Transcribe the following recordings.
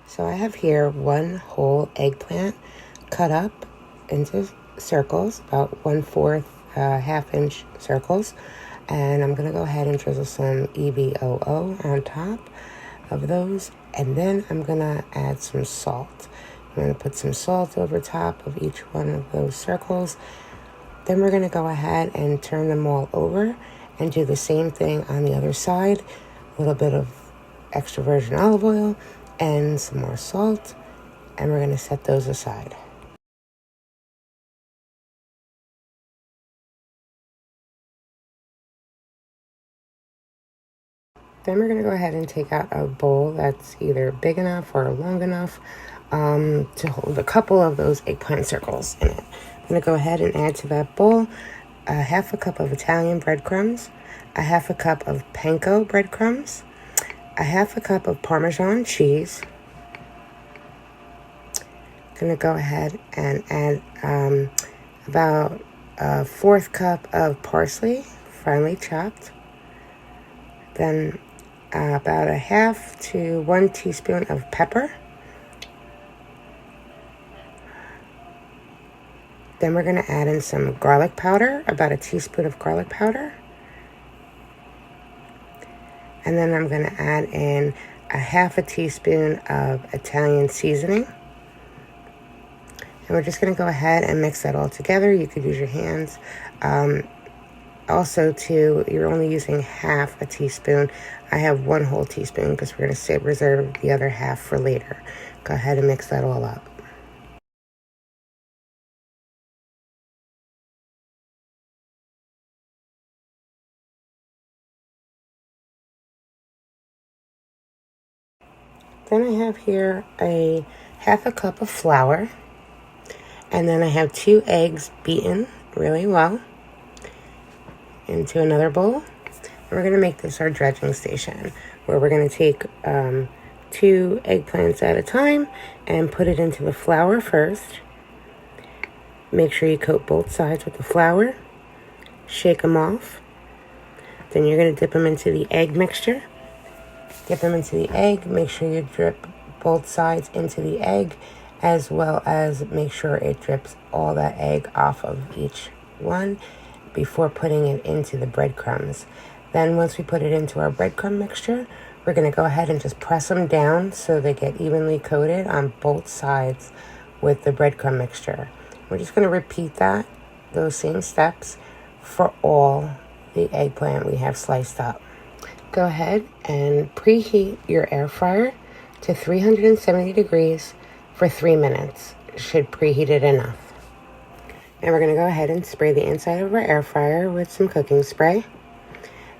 So I have here one whole eggplant cut up into circles, about 1/4 half-inch circles. And I'm going to go ahead and drizzle some EVOO on top of those. And then I'm going to add some salt. I'm going to put some salt over top of each one of those circles. Then we're going to go ahead and turn them all over and do the same thing on the other side. A little bit of extra virgin olive oil and some more salt. And we're going to set those aside. Then we're going to go ahead and take out a bowl that's either big enough or long enough to hold a couple of those eggplant circles in it. I'm going to go ahead and add to that bowl a 1/2 cup of Italian breadcrumbs, a 1/2 cup of panko breadcrumbs, a 1/2 cup of Parmesan cheese. I'm going to go ahead and add about a 1/4 cup of parsley, finely chopped. Then about a 1/2 to 1 teaspoon of pepper. Then we're going to add in some garlic powder, about a teaspoon of garlic powder. And then I'm going to add in a 1/2 teaspoon of Italian seasoning. And we're just going to go ahead and mix that all together. You could use your hands. Also, too, you're only using 1/2 teaspoon. I have 1 whole teaspoon because we're going to reserve the other 1/2 for later. Go ahead and mix that all up. Then I have here a 1/2 cup of flour. And then I have 2 eggs beaten really well into another bowl. And we're going to make this our dredging station, where we're going to take 2 eggplants at a time and put it into the flour first. Make sure you coat both sides with the flour. Shake them off. Then you're going to dip them into the egg mixture. Dip them into the egg. Make sure you drip both sides into the egg, as well as make sure it drips all that egg off of each one before putting it into the breadcrumbs. Then once we put it into our breadcrumb mixture, we're going to go ahead and just press them down so they get evenly coated on both sides with the breadcrumb mixture. We're just going to repeat those same steps for all the eggplant we have sliced up. Go ahead and preheat your air fryer to 370 degrees for 3 minutes. Should preheat it enough. And we're going to go ahead and spray the inside of our air fryer with some cooking spray.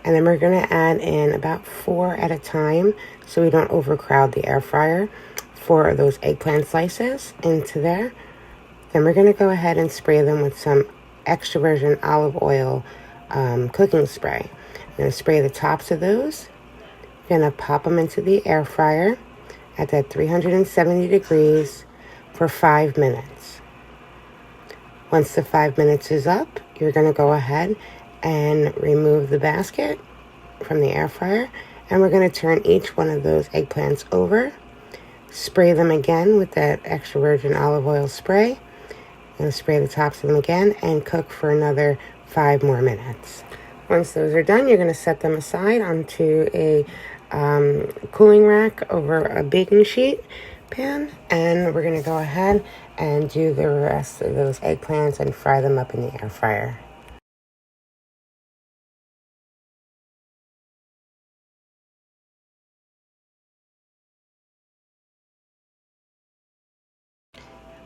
And then we're going to add in about 4 at a time so we don't overcrowd the air fryer for those eggplant slices into there. Then we're going to go ahead and spray them with some extra virgin olive oil cooking spray. I'm going to spray the tops of those. I'm going to pop them into the air fryer at that 370 degrees for 5 minutes. Once the 5 minutes is up, you're going to go ahead and remove the basket from the air fryer, and we're going to turn each one of those eggplants over, spray them again with that extra virgin olive oil spray. I'm going to spray the tops of them again and cook for another 5 more minutes. Once those are done, you're going to set them aside onto a cooling rack over a baking sheet pan, and we're going to go ahead and do the rest of those eggplants and fry them up in the air fryer.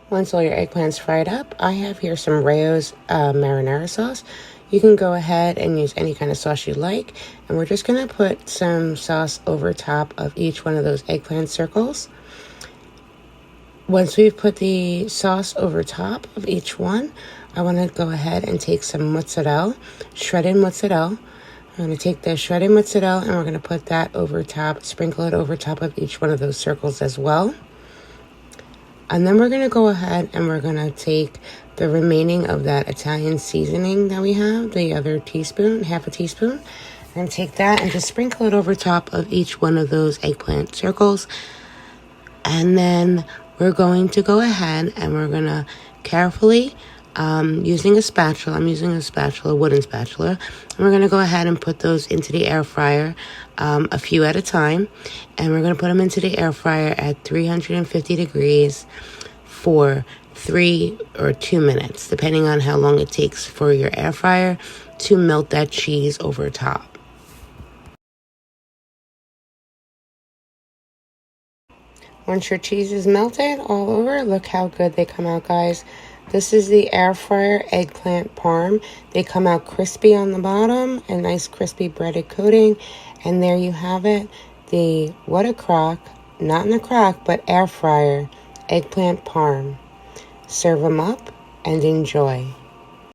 Once all your eggplants fried up, I have here some Rayo's marinara sauce. You can go ahead and use any kind of sauce you like, and we're just going to put some sauce over top of each one of those eggplant circles. Once we've put the sauce over top of each one, I want to go ahead and take some mozzarella, shredded mozzarella. I'm going to take the shredded mozzarella and we're going to put that over top, sprinkle it over top of each one of those circles as well. And then we're going to go ahead and we're going to take the remaining of that Italian seasoning that we have, the other teaspoon, 1/2 teaspoon. We're going to take that and just sprinkle it over top of each one of those eggplant circles. And then we're going to go ahead and we're going to carefully, using a spatula, I'm using a spatula, a wooden spatula, and we're going to go ahead and put those into the air fryer, a few at a time. And we're going to put them into the air fryer at 350 degrees for 3 or 2 minutes, depending on how long it takes for your air fryer to melt that cheese over top. Once your cheese is melted all over, look how good they come out, guys. This is the air fryer eggplant parm. They come out crispy on the bottom, a nice crispy breaded coating. And there you have it, the What a Crock, not in a crock, but air fryer eggplant parm. Serve them up and enjoy.